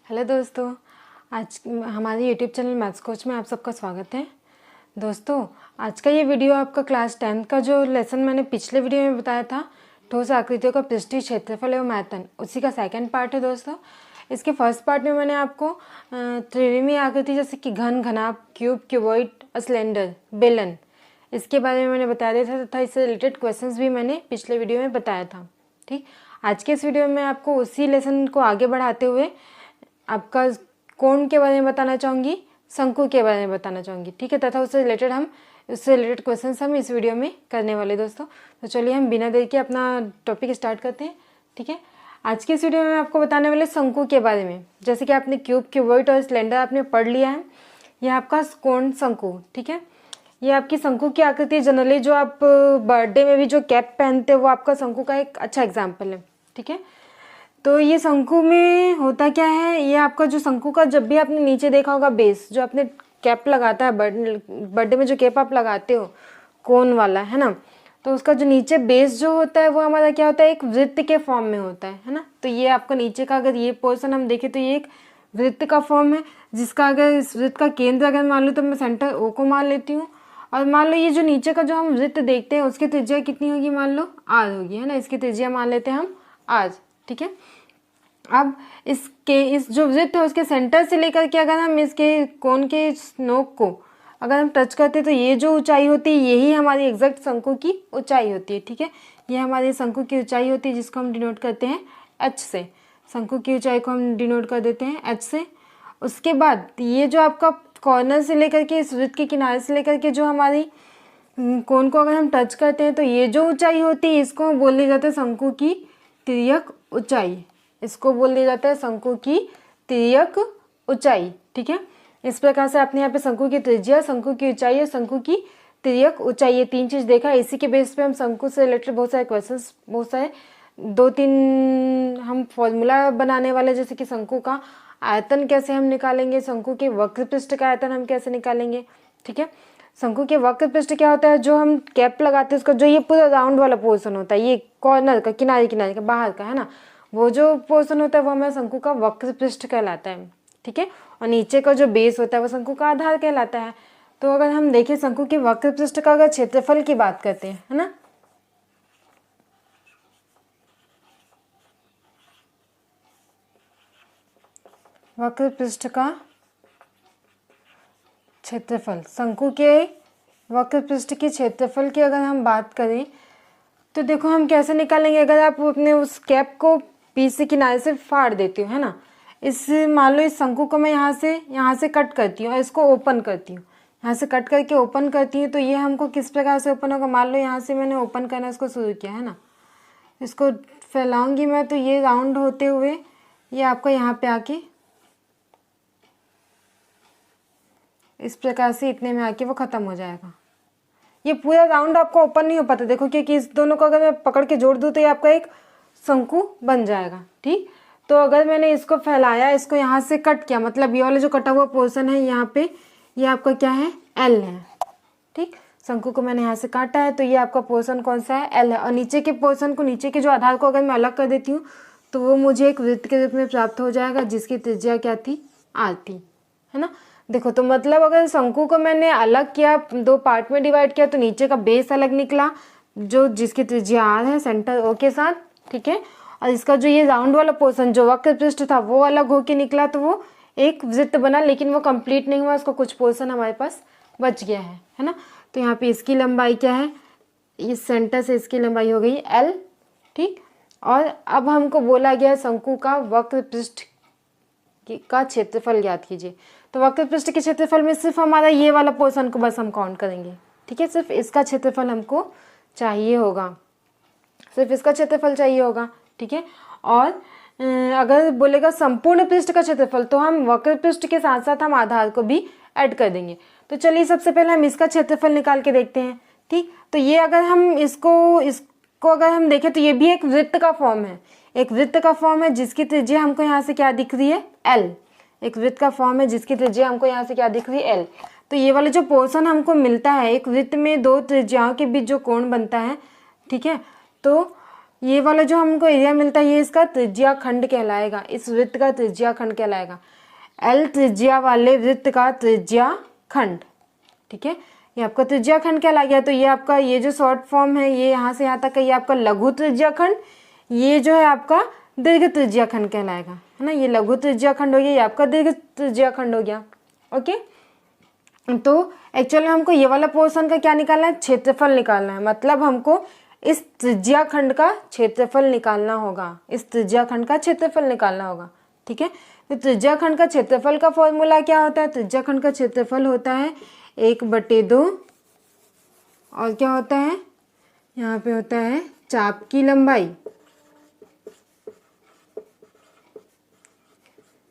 Hello दोस्तों, आज हमारे यूट्यूब चैनल मैथ्स कोच में आप सबका स्वागत है। दोस्तों, आज का ये वीडियो आपका क्लास 10th का जो लेसन मैंने पिछले वीडियो में बताया था, ठोस आकृतियों का पृष्ठीय क्षेत्रफल एवं आयतन, उसी का सेकंड पार्ट है दोस्तों। इसके फर्स्ट पार्ट में मैंने आपको त्रिविमीय आकृति जैसे कि घन, घनाभ, क्यूब, क्यूबॉइड, सिलेंडर, बेलन, इसके बारे में मैंने बता दिया था तथा इससे रिलेटेड क्वेश्चंस भी मैंने पिछले वीडियो में बताया था। ठीक, आज के इस वीडियो में आपको उसी लेसन को आगे बढ़ाते हुए आपका कोण के बारे में बताना चाहूँगी, शंकु के बारे में बताना चाहूँगी। ठीक है, तथा उससे रिलेटेड क्वेश्चंस हम इस वीडियो में करने वाले दोस्तों। तो चलिए हम बिना देर के अपना टॉपिक स्टार्ट करते हैं। ठीक है, आज के इस वीडियो में आपको बताने वाले शंकु के बारे में। जैसे कि आपने क्यूब, क्यूबॉइड और सिलेंडर आपने पढ़ लिया है, यह आपका कोण शंकु। ठीक है, ये आपकी शंकु की आकृति जनरली जो आप बर्थडे में भी जो कैप पहनते हो वो आपका शंकु का एक अच्छा एग्जाम्पल है। ठीक है, तो ये शंकु में होता क्या है, ये आपका जो शंकु का जब भी आपने नीचे देखा होगा बेस, जो आपने कैप लगाता है बर्थडे में जो कैप आप लगाते हो कोन वाला, है ना, तो उसका जो नीचे बेस जो होता है वो हमारा क्या होता है, एक वृत्त के फॉर्म में होता है ना। तो ये आपका नीचे का अगर ये पोर्शन हम देखें तो ये एक वृत्त का फॉर्म है, जिसका अगर इस वृत्त का केंद्र अगर मान लो तो मैं सेंटर ओ को मान लेती हूँ। और मान लो ये जो नीचे का जो हम वृत्त देखते हैं उसकी त्रिज्या कितनी होगी, मान लो आर होगी, है ना, इसकी त्रिज्या मान लेते हैं हम आर। ठीक है, अब इस जो वृत्त है उसके सेंटर से लेकर के अगर हम इसके कोण के नोक को अगर हम टच करते हैं तो ये जो ऊंचाई होती है यही हमारी एग्जैक्ट शंकु की ऊंचाई होती है। ठीक है, ये हमारी शंकु की ऊंचाई होती है जिसको हम डिनोट करते हैं एच से। शंकु की ऊंचाई को हम डिनोट कर देते हैं एच से। उसके बाद ये जो आपका कॉर्नर से लेकर के इस वृत्त के किनारे से लेकर के जो हमारी कोण को अगर हम टच करते हैं तो ये जो ऊंचाई होती है इसको बोल दिया जाता है शंकु की तिर्यक ऊंचाई। इसको बोल दिया जाता है शंकु की तिर्यक ऊंचाई। ठीक है, इस प्रकार से आपने यहाँ पे शंकु की त्रिज्या, शंकु की ऊंचाई और शंकु की तिर्यक ऊंचाई, ये तीन चीज देखा। इसी के बेस पे हम शंकु से रिलेटेड बहुत सारे क्वेश्चंस, बहुत सारे 2-3 हम फॉर्मूला बनाने वाले, जैसे कि शंकु का आयतन कैसे हम निकालेंगे, शंकु के वक्र पृष्ठ का आयतन हम कैसे निकालेंगे। ठीक है, शंकु के वक्र पृष्ठ क्या होता है, जो हम कैप लगाते हैं उसका जो ये पूरा राउंड वाला पोर्शन होता है, ये कॉर्नर का, किनारे किनारे का, बाहर का, है ना, वो जो पोर्शन होता है वो हमारा शंकु का वक्र पृष्ठ कहलाता है। ठीक है, और नीचे का जो बेस होता है वो शंकु का आधार कहलाता है। तो अगर हम देखें शंकु के वक्र पृष्ठ का अगर क्षेत्रफल की बात करते हैं, है ना, वक्र पृष्ठ का क्षेत्रफल, शंकु के वक्र पृष्ठ के क्षेत्रफल की अगर हम बात करें तो देखो हम कैसे निकालेंगे। अगर आप अपने उस कैप को बीच से किनारे से फाड़ देती हूँ, है ना, इस मान लो इस शंकु को मैं यहाँ से कट करती हूँ और इसको ओपन करती हूँ, यहाँ से कट करके ओपन करती हूँ, तो ये हमको किस प्रकार से ओपन होगा, मान लो यहाँ से मैंने ओपन करना इसको शुरू किया, है ना, इसको फैलाऊंगी मैं तो ये राउंड होते हुए ये आपको यहाँ पे आके इस प्रकार से इतने में आके वो खत्म हो जाएगा। ये पूरा राउंड आपको ओपन नहीं हो पाता, देखो, क्योंकि इस दोनों को अगर मैं पकड़ के जोड़ दूँ तो ये आपका एक शंकु बन जाएगा। ठीक, तो अगर मैंने इसको फैलाया, इसको यहाँ से कट किया, मतलब ये वाला जो कटा हुआ पोर्शन है यहाँ पे, ये आपका क्या है, एल है। ठीक, शंकु को मैंने यहाँ से काटा है तो ये आपका पोर्शन कौन सा है, एल है। और नीचे के पोर्शन को, नीचे के जो आधार को अगर मैं अलग कर देती हूँ तो वो मुझे एक वृत्त के रूप में प्राप्त हो जाएगा जिसकी त्रिज्या क्या थी, आर थी, है ना। देखो, तो मतलब अगर शंकु को मैंने अलग किया, 2 पार्ट में डिवाइड किया, तो नीचे का बेस अलग निकला जो जिसकी त्रिज्या आर है, सेंटर ओ के साथ। ठीक है, और इसका जो ये राउंड वाला पोर्शन जो वक्र पृष्ठ था वो अलग होके निकला, तो वो एक वृत्त बना, लेकिन वो कंप्लीट नहीं हुआ, उसका कुछ पोर्शन हमारे पास बच गया है ना। तो यहाँ पे इसकी लंबाई क्या है, इस सेंटर से इसकी लंबाई हो गई एल। ठीक, और अब हमको बोला गया शंकु का वक्र पृष्ठ का क्षेत्रफल ज्ञात कीजिए। तो वक्र पृष्ठ के क्षेत्रफल में सिर्फ हमारा ये वाला पोर्शन को बस हम काउंट करेंगे। ठीक है, सिर्फ इसका क्षेत्रफल हमको चाहिए होगा, सिर्फ इसका क्षेत्रफल चाहिए होगा। ठीक है, और अगर बोलेगा संपूर्ण पृष्ठ का क्षेत्रफल तो हम वक्र पृष्ठ के साथ साथ हम आधार को भी ऐड कर देंगे। तो चलिए सबसे पहले हम इसका क्षेत्रफल निकाल के देखते हैं। ठीक, तो ये अगर हम इसको अगर हम देखें तो ये भी एक वृत्त का फॉर्म है, एक वृत्त का फॉर्म है जिसकी त्रिज्या हमको यहाँ से क्या दिख रही है, एल। एक वृत्त का फॉर्म है जिसकी त्रिज्या हमको यहाँ से क्या दिख रही है, एल। तो ये वाला जो पोर्शन हमको मिलता है, एक वृत्त में 2 त्रिज्याओं के बीच जो कोण बनता है, ठीक है, तो ये वाला जो हमको एरिया मिलता है ये इसका त्रिज्या खंड कहलाएगा, इस वृत्त का त्रिज्या खंड कहलाएगा। L त्रिज्या वाले वृत्त का त्रिज्या खंड, ठीक है, ये आपका त्रिज्या खंड कहला गया। तो ये आपका ये जो शॉर्ट फॉर्म है ये यहाँ से यहाँ तक का ये आपका लघु त्रिज्या खंड, ये जो है आपका दीर्घ त्रिज्या खंड कहलाएगा, है ना। ये लघु त्रिज्या खंड हो गया, ये आपका दीर्घ त्रिज्या खंड हो गया। ओके, तो एक्चुअली हमको ये वाला पोर्शन का क्या निकालना है, क्षेत्रफल निकालना है। मतलब हमको इस त्रिज्या खंड का क्षेत्रफल निकालना होगा, इस त्रिज्या खंड का क्षेत्रफल निकालना होगा, ठीक है। तो त्रिज्या खंड का क्षेत्रफल का फॉर्मूला क्या होता है, त्रिज्या खंड का क्षेत्रफल होता है 1/2 और क्या होता है यहाँ पे होता है चाप की लंबाई,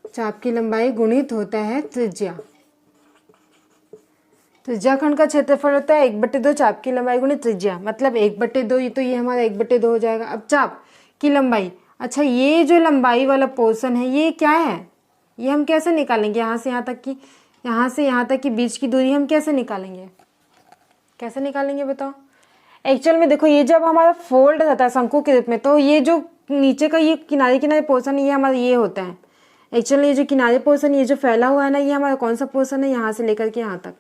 चाप की लंबाई गुणित होता है त्रिज्या। त्रिज्या खंड का क्षेत्रफल होता है 1/2 चाप की लंबाई गुणित त्रिज्या, मतलब 1/2, ये तो ये हमारा 1/2 हो जाएगा। अब चाप की लंबाई, अच्छा ये जो लंबाई वाला पोर्शन है ये क्या है, ये हम कैसे निकालेंगे, यहाँ से यहाँ तक की, यहाँ से यहाँ तक की बीच की दूरी हम कैसे निकालेंगे, कैसे निकालेंगे बताओ। एक्चुअल में देखो ये जब हमारा फोल्ड रहता है शंकु के रूप में, तो ये जो नीचे का ये किनारे किनारे पोर्शन ये हमारा ये होता है। एक्चुअली ये जो किनारे पोर्शन ये जो फैला हुआ है ना, ये हमारा कौन सा पोर्शन है, यहाँ से लेकर के यहाँ तक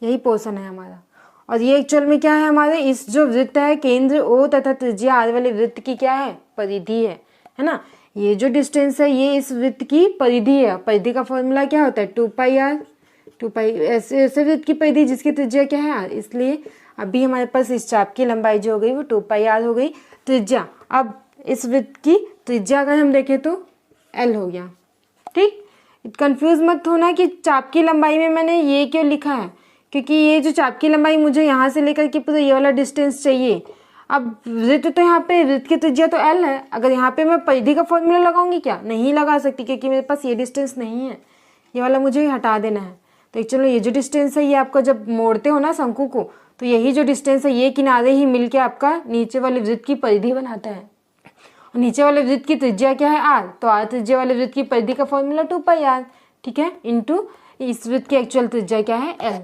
यही पोर्शन है हमारा। और ये एक्चुअल में क्या है, हमारे इस जो वृत्त है केंद्र O तथा त्रिज्या R वाले वृत्त की क्या है, परिधि है ना। ये जो डिस्टेंस है ये इस वृत्त की परिधि है। परिधि का फॉर्मूला क्या होता है 2πr, 2π ऐसे वृत्त की परिधि जिसकी त्रिज्या क्या है r, इसलिए अभी हमारे पास इस चाप की लंबाई जो हो गई वो 2πr हो गई त्रिज्या। अब इस वृत्त की त्रिज्या अगर हम देखें तो l हो गया, ठीक। कंफ्यूज मत होना कि चाप की लंबाई में मैंने ये क्यों लिखा है, क्योंकि ये जो चाप की लंबाई मुझे यहाँ से लेकर के पूरा ये वाला डिस्टेंस चाहिए। अब वृत्त तो यहाँ पे वृत्त की त्रिज्या तो L है, अगर यहाँ पे मैं परिधि का फॉर्मूला लगाऊंगी क्या, नहीं लगा सकती, क्योंकि मेरे पास ये डिस्टेंस नहीं है, ये वाला मुझे हटा देना है। तो चलो ये जो डिस्टेंस है ये आपका जब मोड़ते हो ना शंकु को, तो यही जो डिस्टेंस है ये किनारे ही मिलके आपका नीचे वाले वृत्त की परिधि बनाता है। और नीचे वाले वृत्त की त्रिज्या क्या है R, तो R त्रिज्या वाले वृत्त की परिधि का फॉर्मूला 2πr, ठीक है, इंटू इस वृत्त की एक्चुअल त्रिज्या क्या है L।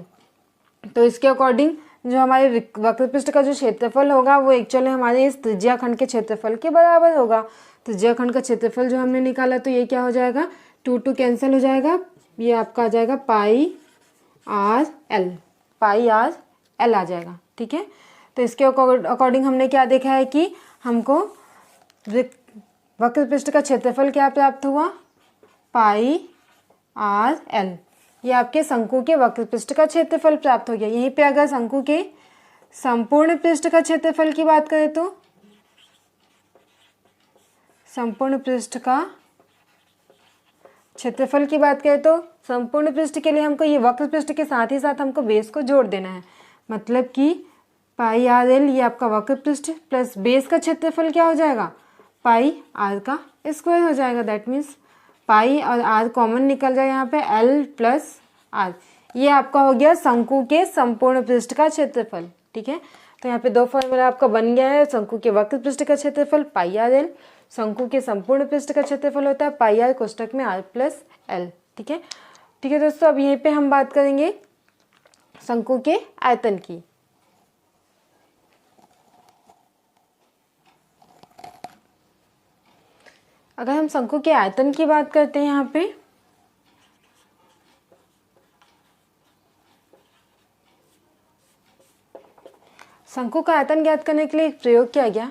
तो इसके अकॉर्डिंग जो हमारे वक्र पृष्ठ का जो क्षेत्रफल होगा वो एक्चुअली हमारे इस त्रिज्या खंड के क्षेत्रफल के बराबर होगा। त्रिज्या खंड का क्षेत्रफल जो हमने निकाला तो ये क्या हो जाएगा, 2 कैंसिल हो जाएगा, ये आपका आ जाएगा πr l आ जाएगा, ठीक है। तो इसके अकॉर्डिंग हमने क्या देखा है कि हमको वक्र पृष्ठ का क्षेत्रफल क्या प्राप्त हुआ, πr l, ये आपके शंकु के वक्र पृष्ठ का क्षेत्रफल प्राप्त हो गया। यहीं पे अगर शंकु के संपूर्ण पृष्ठ का क्षेत्रफल की बात करें तो संपूर्ण पृष्ठ का क्षेत्रफल की बात करें तो संपूर्ण पृष्ठ के लिए हमको ये वक्र पृष्ठ के साथ ही साथ हमको बेस को जोड़ देना है। मतलब कि πr l ये आपका वक्र पृष्ठ प्लस बेस का क्षेत्रफल क्या हो जाएगा, πr का स्क्वायर हो जाएगा। दैट मीन्स पाई और r कॉमन निकल जाए यहाँ पे l प्लस r, ये आपका हो गया शंकु के संपूर्ण पृष्ठ का क्षेत्रफल, ठीक है। तो यहाँ पे दो फॉर्मूला आपका बन गया है, शंकु के वक्र पृष्ठ का क्षेत्रफल πr l, शंकु के संपूर्ण पृष्ठ का क्षेत्रफल होता है πr कोष्ठक में r प्लस l, ठीक है। ठीक है दोस्तों, अब यहीं पे हम बात करेंगे शंकु के आयतन की। अगर हम शंकु के आयतन की बात करते हैं यहाँ पे, शंकु का आयतन ज्ञात करने के लिए एक प्रयोग किया गया।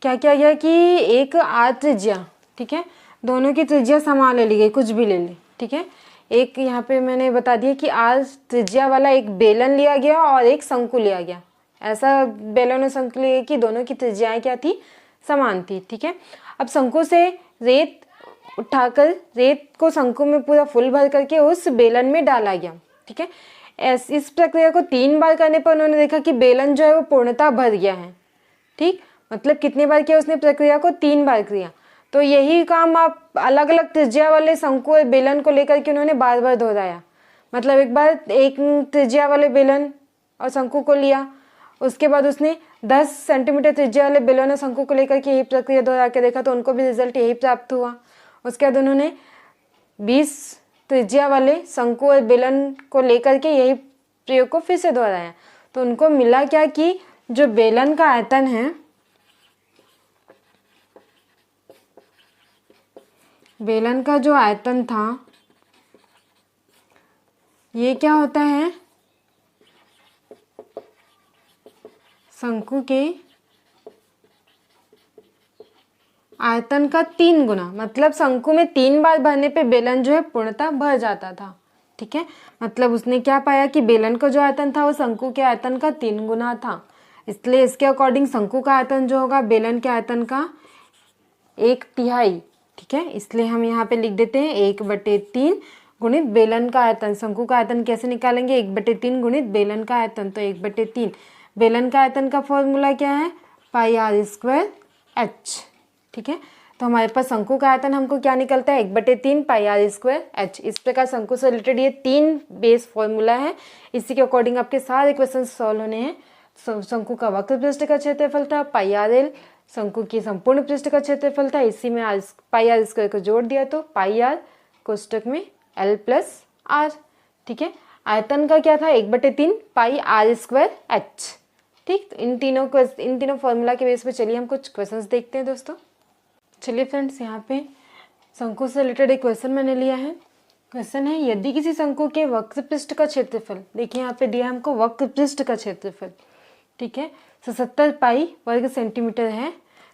क्या किया गया कि एक r त्रिज्या, ठीक है, दोनों की त्रिज्या समान ले ली गई, कुछ भी ले ली, ठीक है। एक यहाँ पे मैंने बता दिया कि r त्रिज्या वाला एक बेलन लिया गया और एक शंकु लिया गया। ऐसा बेलन और शंकु लिया कि दोनों की त्रिज्याएं क्या थी, समान थी, ठीक है। अब शंकु से रेत उठाकर रेत को शंकु में पूरा फुल भर करके उस बेलन में डाला गया, ठीक है। इस प्रक्रिया को 3 बार करने पर उन्होंने देखा कि बेलन जो है वो पूर्णतः भर गया है, ठीक। मतलब कितने बार किया उसने प्रक्रिया को, 3 बार किया। तो यही काम आप अलग अलग त्रिज्या वाले शंकु और बेलन को लेकर के उन्होंने बार बार दोहराया। मतलब एक बार एक त्रिज्या वाले बेलन और शंकु को लिया, उसके बाद उसने 10 सेंटीमीटर त्रिज्या वाले बेलन और शंकु को लेकर के यही प्रक्रिया दोहरा के देखा, तो उनको भी रिजल्ट यही प्राप्त हुआ। उसके बाद उन्होंने 20 त्रिज्या वाले शंकु और बेलन को लेकर के यही प्रयोग को फिर से दोहराया, तो उनको मिला क्या कि जो बेलन का आयतन है बेलन का जो आयतन था ये क्या होता है, शंकु के आयतन का 3 गुना। मतलब शंकु में 3 बार भरने पे बेलन जो है पूर्णतः भर जाता था। ठीक है, मतलब उसने क्या पाया कि बेलन का जो आयतन था वो शंकु के आयतन का 3 गुना था। इसलिए इसके अकॉर्डिंग शंकु का आयतन जो होगा बेलन के आयतन का 1/3। ठीक है, इसलिए हम यहाँ पे लिख देते हैं 1/3 गुणित बेलन का आयतन। शंकु का आयतन कैसे निकालेंगे, 1/3 गुणित बेलन का आयतन, तो 1/3। बेलन का आयतन का फॉर्मूला क्या है, πr²h। ठीक है, तो हमारे पास शंकु का आयतन हमको क्या निकलता है, 1/3 πr²h। इस प्रकार शंकु से रिलेटेड ये 3 बेस फॉर्मूला है। इसी के अकॉर्डिंग आपके सारे क्वेश्चन सॉल्व होने हैं। शंकु का वक्र पृष्ठ का क्षेत्रफल था πrl, शंकु की संपूर्ण पृष्ठ का क्षेत्रफल था, इसी में πr² को जोड़ दिया तो πr कोष्टक में l + r। ठीक है, आयतन का क्या था, 1/3 πr²h। ठीक, तो इन तीनों फॉर्मूला के बेस पे चलिए हम कुछ क्वेश्चंस देखते हैं दोस्तों। चलिए फ्रेंड्स, यहाँ पे शंकु से रिलेटेड एक क्वेश्चन मैंने लिया है। क्वेश्चन है, यदि किसी शंकु के वक्र पृष्ठ का क्षेत्रफल, देखिए यहाँ पे दिया हमको वक्र पृष्ठ का क्षेत्रफल, ठीक है, 77 पाई वर्ग सेंटीमीटर है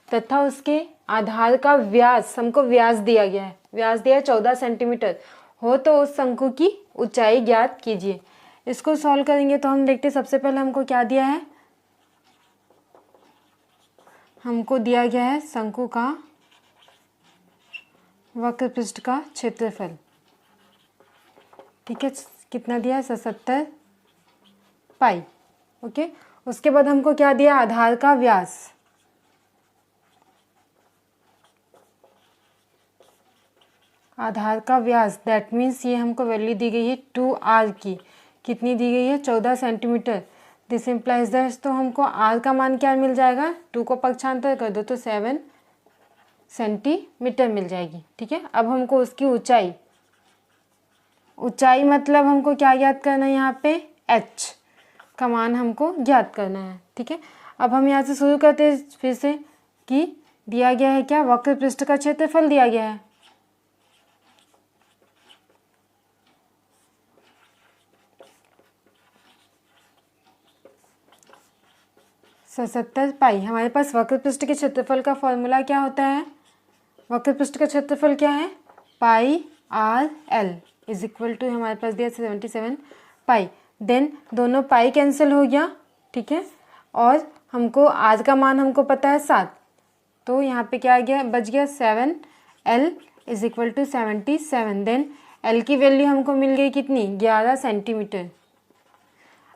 तथा उसके आधार का व्यास, हमको व्यास दिया गया है, व्यास दिया है 14 सेंटीमीटर हो, तो उस शंकु की ऊंचाई ज्ञात कीजिए। इसको सॉल्व करेंगे तो हम देखते हैं, सबसे पहले हमको क्या दिया है, हमको दिया गया है शंकु का वक्र पृष्ठ का क्षेत्रफल। ठीक है, कितना दिया है, 77 पाई। ओके, उसके बाद हमको क्या दिया, आधार का व्यास, आधार का व्यास, दैट मीन्स ये हमको वैल्यू दी गई है 2r की, कितनी दी गई है, 14 सेंटीमीटर। दिस इम्प्लाइज दैट, तो हमको r का मान क्या मिल जाएगा, 2 को पक्षांतर कर दो तो 7 सेंटीमीटर मिल जाएगी। ठीक है, अब हमको उसकी ऊंचाई, ऊंचाई मतलब हमको क्या ज्ञात करना है, यहाँ पे h का मान हमको ज्ञात करना है। ठीक है, अब हम यहाँ से शुरू करते हैं फिर से कि दिया गया है क्या, वक्र पृष्ठ का क्षेत्रफल दिया गया है, सौ 77 पाई। हमारे पास वक्र पृष्ठ के क्षेत्रफल का फॉर्मूला क्या होता है, वक्र पृष्ठ का क्षेत्रफल क्या है, πr_l इज इक्वल टू, हमारे पास दिया 77 पाई। देन दोनों पाई कैंसिल हो गया। ठीक है, और हमको आज का मान हमको पता है 7, तो यहाँ पे क्या आ गया, बच गया 7l is equal to 77। Then l की वैल्यू हमको मिल गई कितनी, 11 सेंटीमीटर।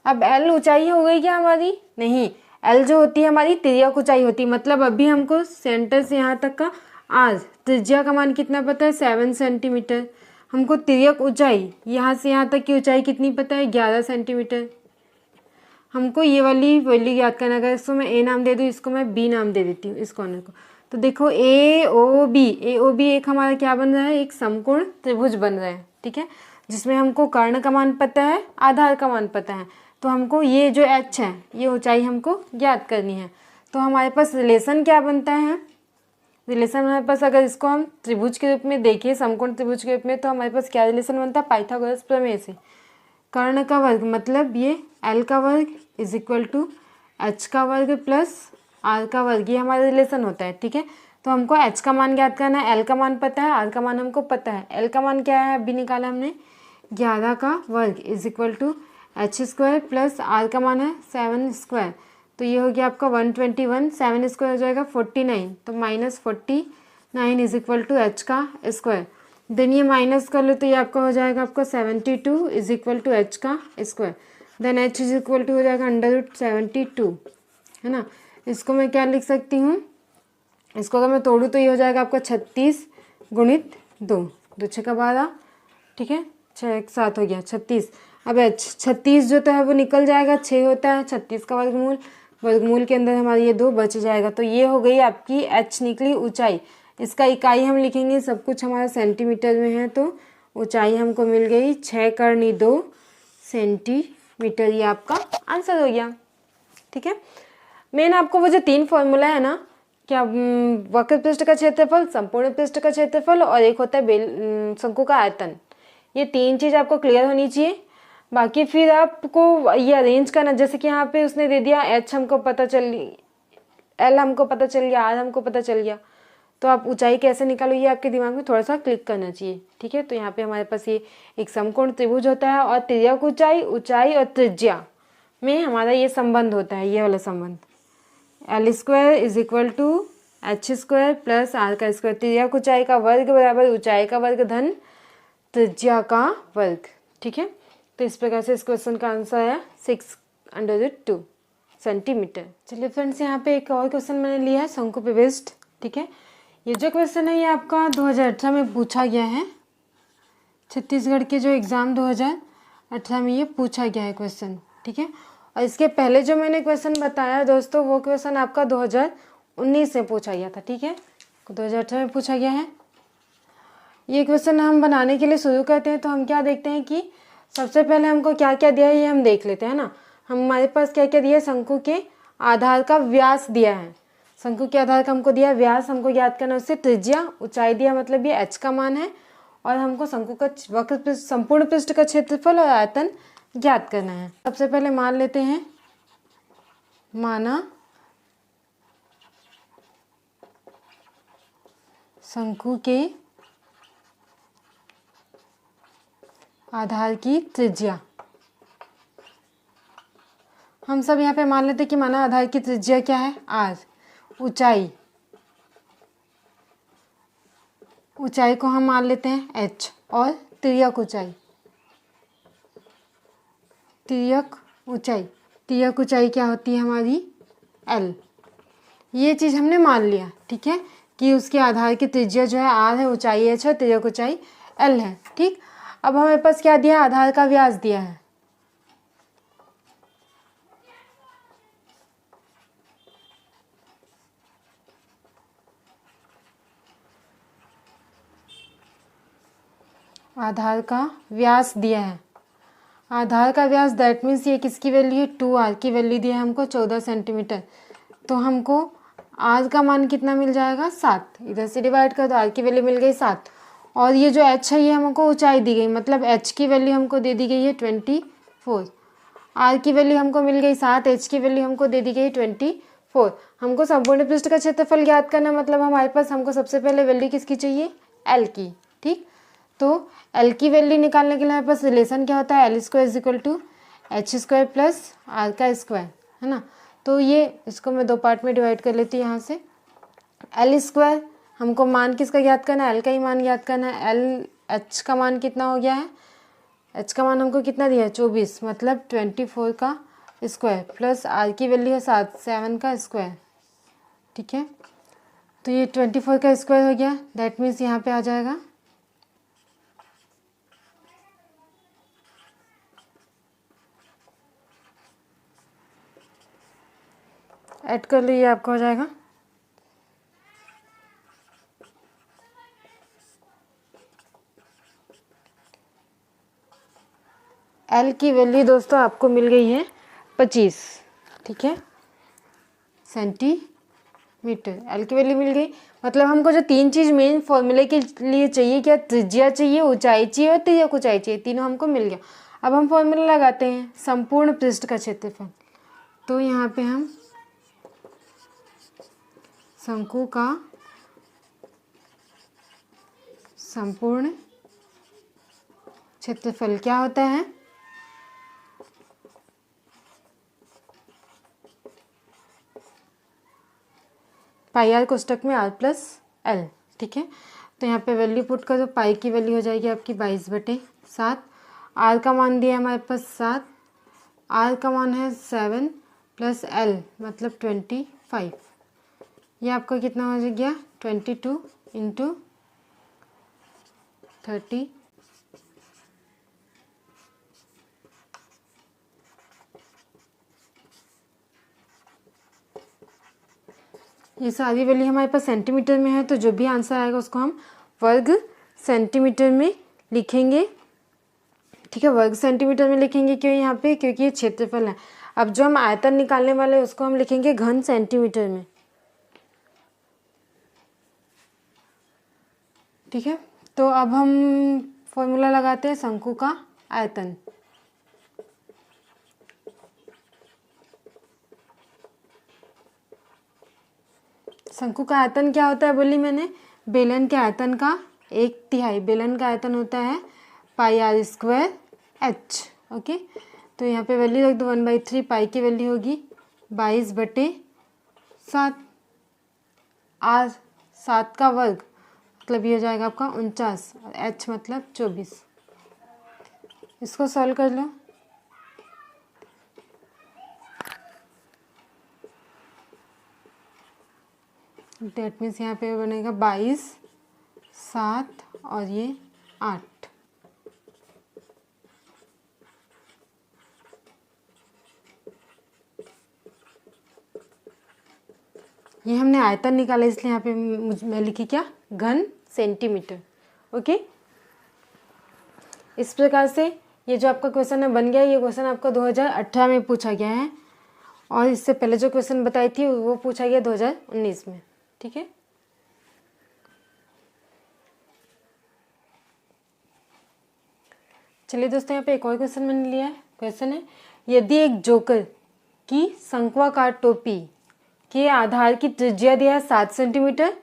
अब l ऊंचाई हो गई क्या हमारी, नहीं, l जो होती है हमारी तिर्यक ऊंचाई होती है। मतलब अभी हमको सेंटर से यहाँ तक का आज त्रिज्या का मान कितना पता है, 7 सेंटीमीटर। हमको तिर्यक ऊंचाई यहाँ से यहाँ तक की ऊंचाई कितनी पता है, 11 सेंटीमीटर। हमको ये वाली वैल्यू याद करना, अगर इसको मैं a नाम दे दूँ, इसको मैं b नाम दे देती हूँ, इस कॉर्नर को, तो देखो AOB एक हमारा क्या बन रहा है, एक समकोण त्रिभुज बन रहा है। ठीक है, जिसमें हमको कर्ण का मान पता है, आधार का मान पता है, तो हमको ये जो h है, ये ऊंचाई हमको ज्ञात करनी है। तो हमारे पास रिलेशन क्या बनता है, रिलेशन हमारे पास, अगर इसको हम त्रिभुज के रूप में देखिए, समकोण त्रिभुज के रूप में, तो हमारे पास क्या रिलेशन बनता है, पाइथागोरस प्रमेय से। कर्ण का वर्ग मतलब ये l का वर्ग इज इक्वल टू h का वर्ग प्लस r का वर्ग, ये हमारा रिलेशन होता है। ठीक है, तो हमको h का मान ज्ञात करना है, l का मान पता है, r का मान हमको पता है। l का मान क्या है, अभी निकाला हमने, 11 का वर्ग is equal to h² plus r का मान है 7², तो ये हो गया आपका 121, 7² हो जाएगा 49, तो -49 इज इक्वल टू h का स्क्वायर। देन ये माइनस कर लो तो ये आपका हो जाएगा आपका 72 इज इक्वल टू h का square. Then h is equal to हो जाएगा √72, है ना। इसको मैं क्या लिख सकती हूँ, इसको अगर मैं तोड़ूँ तो ये हो जाएगा आपका 36 गुणित 2, 2 6 का 12, ठीक है, 6 1 7 हो गया 36। अब h 36 जो तो है वो निकल जाएगा, 6 होता है 36 का वर्गमूल, वर्गमूल के अंदर हमारा ये 2 बच जाएगा। तो ये हो गई आपकी h निकली ऊंचाई। इसका इकाई हम लिखेंगे, सब कुछ हमारा सेंटीमीटर में है, तो ऊंचाई हमको मिल गई 6×2 सेंटीमीटर। ये आपका आंसर हो गया। ठीक है, मेन आपको वो जो 3 फॉर्मूला है ना, क्या, वक्र पृष्ठ का क्षेत्रफल, संपूर्ण पृष्ठ का क्षेत्रफल, और एक होता है शंकु का आयतन। ये 3 चीज़ आपको क्लियर होनी चाहिए। बाकी फिर आपको ये अरेंज करना, जैसे कि यहाँ पे उसने दे दिया h हमको पता चल, l हमको पता चल गया, r हमको पता चल गया, तो आप ऊंचाई कैसे निकालो ये आपके दिमाग में थोड़ा सा क्लिक करना चाहिए। ठीक है, तो यहाँ पे हमारे पास ये एक समकोण त्रिभुज होता है और तिर्यक ऊंचाई, ऊंचाई और त्रिज्या में हमारा ये संबंध होता है, ये वाला संबंध L² = h² प्लस r का स्क्वायर। तिर्यक ऊंचाई का वर्ग बराबर ऊंचाई का वर्ग धन त्रिज्या का वर्ग। ठीक है, तो इस प्रकार से इस क्वेश्चन का आंसर है 6√2 सेंटीमीटर। चलिए फ्रेंड्स, यहाँ पे एक और क्वेश्चन मैंने लिया है शंकु प्रविष्ट। ठीक है, ये जो क्वेश्चन है ये आपका 2018 में पूछा गया है। छत्तीसगढ़ के जो एग्ज़ाम 2018 में ये पूछा गया है क्वेश्चन। ठीक है, और इसके पहले जो मैंने क्वेश्चन बताया दोस्तों, वो क्वेश्चन आपका 2019 में पूछा गया था। ठीक है, 2018 में पूछा गया है। ये क्वेश्चन हम बनाने के लिए शुरू करते हैं तो हम क्या देखते हैं कि सबसे पहले हमको क्या क्या दिया है ये हम देख लेते हैं ना। हमारे पास क्या क्या दिया है, शंकु के आधार का व्यास दिया है। शंकु के आधार का हमको दिया व्यास, हमको याद करना, उससे त्रिज्या, ऊंचाई दिया, मतलब ये h का मान है, और हमको शंकु का वक्र पृष्ठ, संपूर्ण पृष्ठ का क्षेत्रफल और आयतन ज्ञात करना है। सबसे पहले मान लेते हैं, माना शंकु के आधार की त्रिज्या। हम सब यहाँ पे मान लेते हैं कि माना आधार की त्रिज्या क्या है, r। ऊंचाई, ऊंचाई को हम मान लेते हैं h, और तिर्यक ऊंचाई, तिर्यक ऊंचाई, तिर्यक ऊंचाई क्या होती है हमारी l। ये चीज़ हमने मान लिया। ठीक है, कि उसके आधार की त्रिज्या जो है r है, ऊंचाई h है, तिर्यक ऊंचाई l है। ठीक, अब हमारे पास क्या दिया है, आधार का व्यास दिया है। आधार का व्यास दिया है, आधार का व्यास दैट मीन्स ये किसकी वैल्यू है, 2r की वैल्यू दी है हमको 14 सेंटीमीटर। तो हमको r का मान कितना मिल जाएगा, 7। इधर से डिवाइड कर दो, r की वैल्यू मिल गई 7, और ये जो h है ये हमको ऊंचाई दी गई, मतलब h की वैल्यू हमको दे दी गई है 24। r की वैल्यू हमको मिल गई 7, h की वैल्यू हमको दे दी गई 24। हमको संपूर्ण पृष्ठ का क्षेत्रफल ज्ञात करना, मतलब हमारे पास हमको सबसे पहले वैल्यू किसकी चाहिए, l की। ठीक, तो l की वैल्यू निकालने के लिए हमारे पास रिलेशन क्या होता है, L² = h² प्लस r का स्क्वायर, है ना। तो ये इसको मैं 2 पार्ट में डिवाइड कर लेती हूँ। यहाँ से L² हमको मान किसका ज्ञात करना है, L का ही मान ज्ञात करना है। h का मान कितना हो गया है, h का मान हमको कितना दिया है 24, मतलब 24 का स्क्वायर, प्लस r की वैल्यू है 7 का स्क्वायर। ठीक है, तो ये 24 का स्क्वायर हो गया, दैट मीन्स यहाँ पे आ जाएगा ऐड कर लीजिए, आपका हो जाएगा L की वैल्यू दोस्तों आपको मिल गई है 25। ठीक है, सेंटीमीटर। L की वैल्यू मिल गई, मतलब हमको जो 3 चीज़ मेन फॉर्मूले के लिए चाहिए, क्या, त्रिज्या चाहिए, ऊंचाई चाहिए और तिर्यक ऊंचाई चाहिए, तीनों हमको मिल गया। अब हम फॉर्मूला लगाते हैं संपूर्ण पृष्ठ का क्षेत्रफल। तो यहाँ पे हम शंकु का संपूर्ण क्षेत्रफल क्या होता है, πr कोष्टक में r प्लस l। ठीक है, तो यहाँ पे वैल्यू पुट करो, पाई की वैल्यू हो जाएगी आपकी 22/7। r का मान दिया है हमारे पास 7, r का मान है 7 प्लस l मतलब 25। ये आपका कितना हो गया, 22 × 30। ये सारी वैल्यू हमारे पास सेंटीमीटर में है, तो जो भी आंसर आएगा उसको हम वर्ग सेंटीमीटर में लिखेंगे। ठीक है, वर्ग सेंटीमीटर में लिखेंगे, क्यों यहाँ पे, क्योंकि ये क्षेत्रफल है। अब जो हम आयतन निकालने वाले हैं उसको हम लिखेंगे घन सेंटीमीटर में। ठीक है, तो अब हम फॉर्मूला लगाते हैं शंकु का आयतन। शंकु का आयतन क्या होता है बोली मैंने, बेलन के आयतन का 1/3। बेलन का आयतन होता है pi are square H. Okay, तो यहाँ पे वैल्यू रख दो 1/3। पाई की वैल्यू होगी 22/7। आर 7 का वर्ग मतलब ये हो जाएगा आपका 49 और एच मतलब 24। इसको सॉल्व कर लो। डेट मीन्स यहाँ पे बनेगा 22, 7 और ये 8। ये हमने आयतन निकाला इसलिए यहाँ पे मैं लिखी क्या, घन सेंटीमीटर। ओके, इस प्रकार से ये जो आपका क्वेश्चन है बन गया। ये क्वेश्चन आपका 2018 में पूछा गया है और इससे पहले जो क्वेश्चन बताई थी वो पूछा गया 2019 में। ठीक है, चलिए दोस्तों, यहाँ पे एक और क्वेश्चन मैंने लिया है। क्वेश्चन है, यदि एक जोकर की शंक्वाकार टोपी के आधार की त्रिज्या दिया है 7 सेंटीमीटर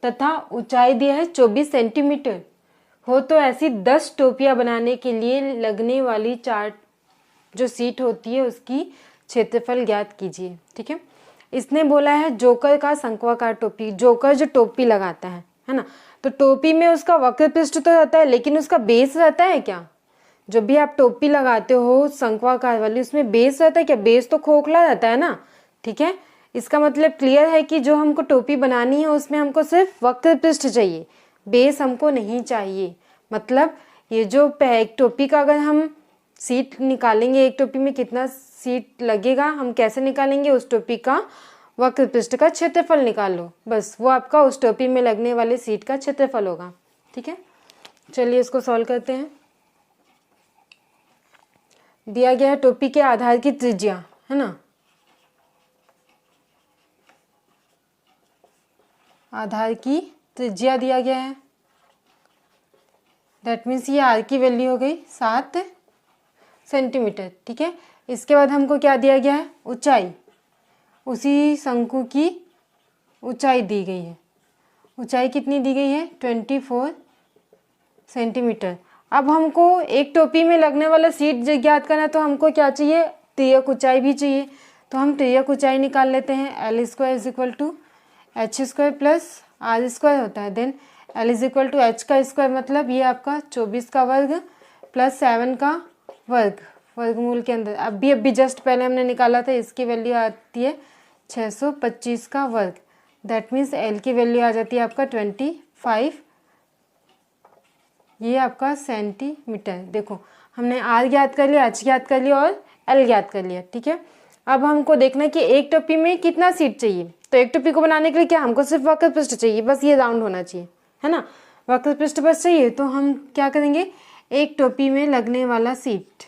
तथा ऊंचाई दिया है 24 सेंटीमीटर हो, तो ऐसी 10 टोपियां बनाने के लिए लगने वाली 4 जो सीट होती है उसकी क्षेत्रफल ज्ञात कीजिए। ठीक है, इसने बोला है जोकर का शंक्वाकार टोपी। जोकर जो टोपी लगाता है ना, तो टोपी में उसका वक्र पृष्ठ तो रहता है लेकिन उसका बेस रहता है क्या? जब भी आप टोपी लगाते हो शंक्वाकार वाली, उसमें बेस रहता है क्या? बेस तो खोखला रहता है ना। ठीक है, इसका मतलब क्लियर है कि जो हमको टोपी बनानी है उसमें हमको सिर्फ वक्र पृष्ठ चाहिए, बेस हमको नहीं चाहिए। मतलब ये जो एक टोपी का अगर हम सीट निकालेंगे, एक टोपी में कितना सीट लगेगा हम कैसे निकालेंगे? उस टोपी का वक्र पृष्ठ का क्षेत्रफल निकाल लो, बस वो आपका उस टोपी में लगने वाले सीट का क्षेत्रफल होगा। ठीक है, चलिए इसको सॉल्व करते हैं। दिया गया है टोपी के आधार की त्रिज्या, है ना, आधार की त्रिज्या दिया गया है। दैट मीन्स ये आर की वैल्यू हो गई 7 सेंटीमीटर। ठीक है, इसके बाद हमको क्या दिया गया है? ऊंचाई। उसी शंकु की ऊंचाई दी गई है। ऊंचाई कितनी दी गई है? 24 सेंटीमीटर। अब हमको एक टोपी में लगने वाला सीट ज्ञात करना है, तो हमको क्या चाहिए? तिर्यक ऊंचाई भी चाहिए। तो हम तिर्यक ऊंचाई निकाल लेते हैं। L square is equal to H square plus R square होता है। Then L is equal to H का स्क्वायर मतलब ये आपका 24 का वर्ग प्लस 7 का वर्ग, वर्गमूल के अंदर। अभी जस्ट पहले हमने निकाला था, इसकी वैल्यू आती है 625 का वर्ग। दैट मीन्स L की वैल्यू आ जाती है आपका 25, ये आपका सेंटीमीटर। देखो हमने R ज्ञात कर लिया, H ज्ञात कर लिया और L ज्ञात कर लिया। ठीक है, अब हमको देखना है कि एक टोपी में कितना सीट चाहिए। तो एक टोपी को बनाने के लिए क्या हमको सिर्फ वक्र पृष्ठ चाहिए, बस ये राउंड होना चाहिए, है ना, वक्र पृष्ठ बस चाहिए। तो हम क्या करेंगे? एक टोपी में लगने वाला सीट,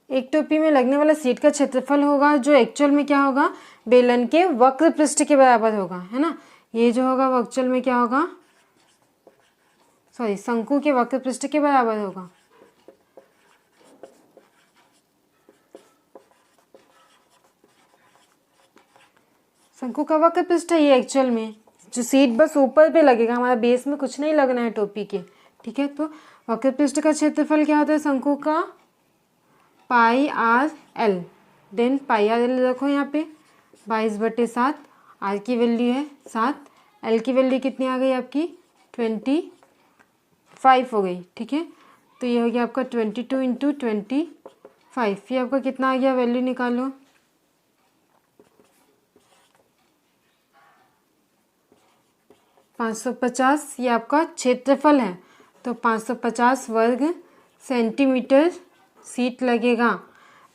एक टोपी में लगने वाला सीट का क्षेत्रफल होगा जो एक्चुअल में क्या होगा? बेलन के वक्र पृष्ठ के बराबर होगा, है ना। ये जो होगा वो एक्चुअल में क्या होगा? सॉरी, शंकु के वक्र पृष्ठ के बराबर होगा। शंकु का वक्र पृष्ठ है ये एक्चुअल में, जो सीट बस ऊपर पे लगेगा, हमारा बेस में कुछ नहीं लगना है टोपी के। ठीक है, तो वक्र पृष्ठ का क्षेत्रफल क्या होता है शंकु का? पाई R L. Than pi R L रखो यहाँ पे 22/7। आर की वैल्यू है 7, एल की वैल्यू कितनी आ गई आपकी? 25 हो गई। ठीक है, तो ये हो गया आपका 22 इंटू 25। ये आपका कितना आ गया? वैल्यू निकालो। ,550 ये आपका क्षेत्रफल है, तो 550 वर्ग सेंटीमीटर सीट लगेगा।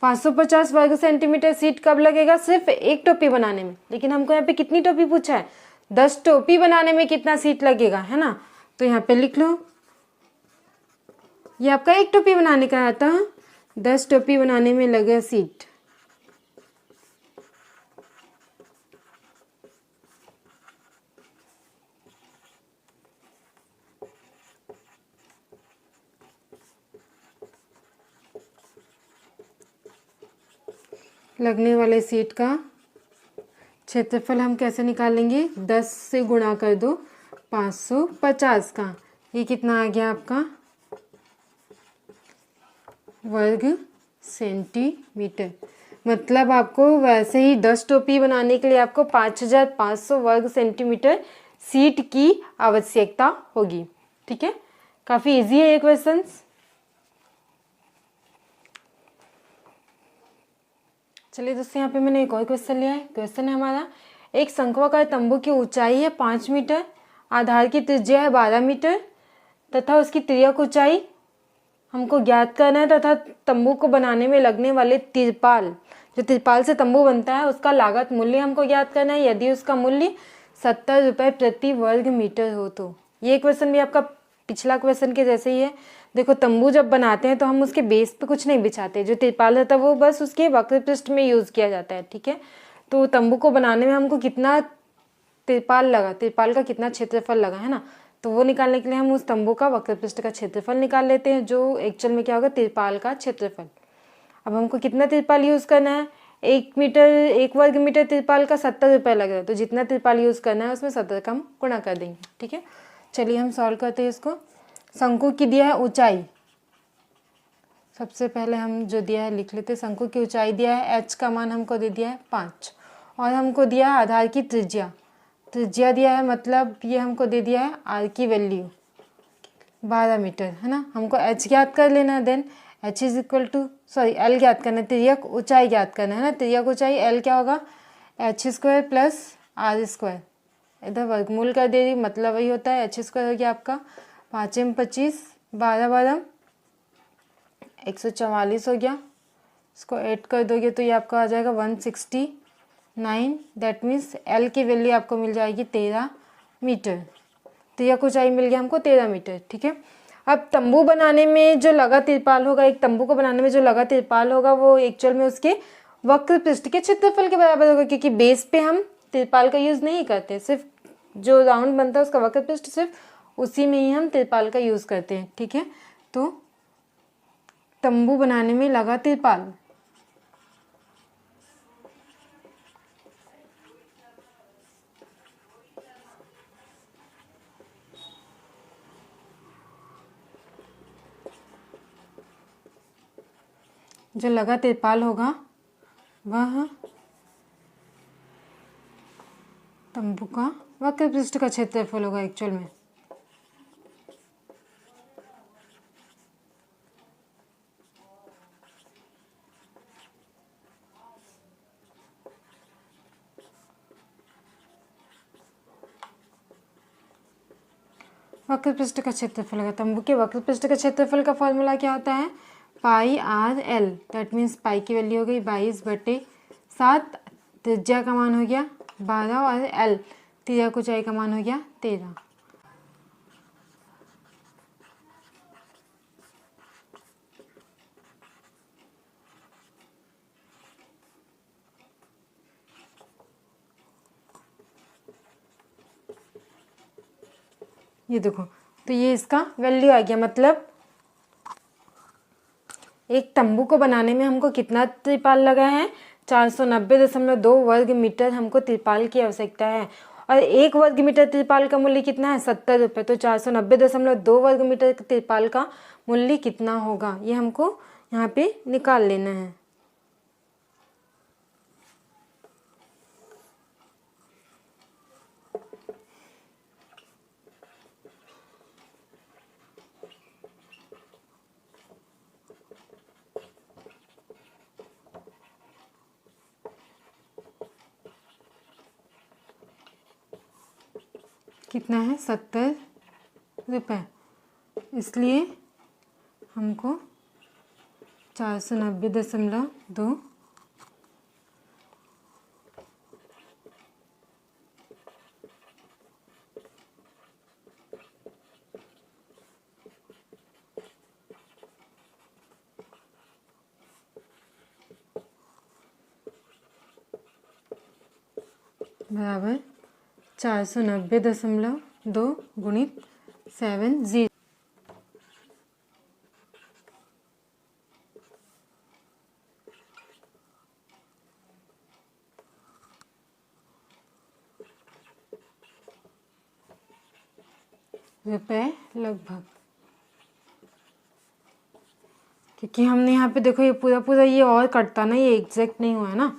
550 वर्ग सेंटीमीटर सीट कब लगेगा? सिर्फ एक टोपी बनाने में। लेकिन हमको यहाँ पे कितनी टोपी पूछा है? 10 टोपी बनाने में कितना सीट लगेगा, है ना। तो यहाँ पे लिख लो, ये आपका एक टोपी बनाने का आता है, 10 टोपी बनाने में लगे सीट। लगने वाले सीट का क्षेत्रफल हम कैसे निकालेंगे? 10 से गुणा कर दो 550 का, ये कितना आ गया आपका? वर्ग सेंटीमीटर। मतलब आपको वैसे ही 10 टोपी बनाने के लिए आपको 5500 वर्ग सेंटीमीटर सीट की आवश्यकता होगी। ठीक है, काफ़ी इजी है ये क्वेश्चन। चलिए दोस्तों, यहाँ पे मैंने एक और क्वेश्चन लिया है। क्वेश्चन है हमारा, एक शंक्वाकार तंबू की ऊंचाई है 5 मीटर, आधार की त्रिज्या है 12 मीटर तथा उसकी तिर्यक ऊंचाई हमको ज्ञात करना है, तथा तंबू को बनाने में लगने वाले तिरपाल, जो तिरपाल से तंबू बनता है, उसका लागत मूल्य हमको ज्ञात करना है। यदि उसका मूल्य 70 रुपये प्रति वर्ग मीटर हो तो। ये क्वेश्चन भी आपका पिछला क्वेश्चन के जैसे ही है। देखो, तंबू जब बनाते हैं तो हम उसके बेस पे कुछ नहीं बिछाते, जो तिरपाल रहता है वो बस उसके वक्र पृष्ठ में यूज़ किया जाता है। ठीक है, तो तंबू को बनाने में हमको कितना तिरपाल लगा, तिरपाल का कितना क्षेत्रफल लगा, है ना। तो वो निकालने के लिए हम उस तंबू का वक्र पृष्ठ का क्षेत्रफल निकाल लेते हैं, जो एक्चुअल में क्या होगा? तिरपाल का क्षेत्रफल। अब हमको कितना तिरपाल यूज़ करना है? 1 वर्ग मीटर तिरपाल का 70 रुपये लग रहा है, तो जितना तिरपाल यूज़ करना है उसमें 70 का हम गुणा कर देंगे। ठीक है, चलिए हम सॉल्व करते हैं इसको। शंकु की दिया है ऊंचाई, सबसे पहले हम जो दिया है लिख लेते हैं। शंकु की ऊंचाई दिया है, h का मान हमको दे दिया है 5, और हमको दिया है आधार की त्रिज्या, त्रिज्या दिया है, मतलब ये हमको दे दिया है r की वैल्यू 12 मीटर, है ना। हमको h ज्ञात कर लेना है, then h is equal to l ज्ञात करना है, तिर्यक ऊंचाई ज्ञात करना है ना। तिर्यक ऊंचाई l क्या होगा? h² प्लस r², इधर वर्गमूल कर दे रही, मतलब वही होता है। h² हो गया आपका 5 में 25, 12 12 144 हो गया। इसको ऐड कर दोगे तो ये आपका आ जाएगा 169। दैट मीन्स एल की वैल्यू आपको मिल जाएगी 13 मीटर। तिर्यक ऊंचाई मिल गया हमको 13 मीटर। ठीक है, अब तंबू बनाने में जो लगा तिरपाल होगा, एक तंबू को बनाने में जो लगा तिरपाल होगा, वो एक्चुअल में उसके वक्र पृष्ठ के क्षेत्रफल के बराबर होगा, क्योंकि बेस पे हम तिरपाल का यूज़ नहीं करते, सिर्फ जो राउंड बनता है उसका वक्र पृष्ठ, सिर्फ उसी में ही हम तिरपाल का यूज़ करते हैं। ठीक है, तो तंबू बनाने में लगा तिरपाल, जो लगा तिरपाल होगा वह तंबू का वक्र पृष्ठ का क्षेत्रफल होगा एक्चुअल में। वक्र पृष्ठ का क्षेत्रफल होगा, तंबू के वक्र पृष्ठ का क्षेत्रफल का फॉर्मूला क्या होता है? Pi R L. That means pi की वैल्यू हो गई 22/7, त्रिज्या का मान हो गया 12, और एल तिर्यक ऊंचाई का मान हो गया 13। ये देखो, तो ये इसका वैल्यू आ गया। मतलब एक तंबू को बनाने में हमको कितना तिरपाल लगा है? 490.2 वर्ग मीटर हमको तिरपाल की आवश्यकता है, और 1 वर्ग मीटर तिरपाल का मूल्य कितना है? 70 रुपये। तो 490.2 वर्ग मीटर तिरपाल का मूल्य कितना होगा, ये हमको यहाँ पे निकाल लेना है। कितना है? 70 रुपये। इसलिए हमको 490.2 बराबर 490.2 गुणित 70 रुपये लगभग। क्योंकि हमने यहाँ पे देखो ये पूरा पूरा ये और कटता ना, ये एग्जैक्ट नहीं हुआ है ना,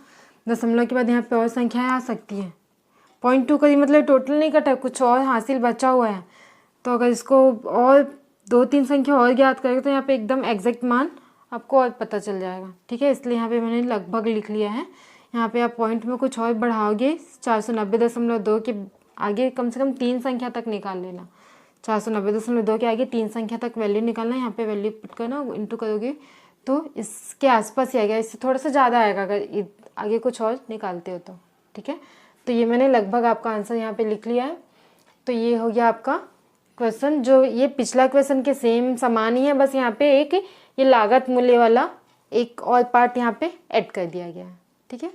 दशमलव के बाद यहाँ पे और संख्याएं आ सकती हैं। 0.2 का मतलब टोटल नहीं कटा, कुछ और हासिल बचा हुआ है। तो अगर इसको और 2-3 संख्या और ज्ञात करेंगे तो यहाँ पे एकदम एग्जैक्ट मान आपको और पता चल जाएगा। ठीक है, इसलिए यहाँ पे मैंने लगभग लिख लिया है। यहाँ पे आप पॉइंट में कुछ और बढ़ाओगे, 490.2 के आगे कम से कम 3 संख्या तक निकाल लेना। 490.2 के आगे 3 संख्या तक वैल्यू निकालना, यहाँ पे वैल्यू पुट करना, इंटू करोगे तो इसके आसपास ही आएगा, इससे थोड़ा सा ज़्यादा आएगा अगर आगे कुछ और निकालते हो तो। ठीक है, तो ये मैंने लगभग आपका आंसर यहाँ पे लिख लिया है। तो ये हो गया आपका क्वेश्चन, जो ये पिछला क्वेश्चन के सेम समान ही है, बस यहाँ पे एक ये लागत मूल्य वाला एक और पार्ट यहाँ पे ऐड कर दिया गया है। ठीक है।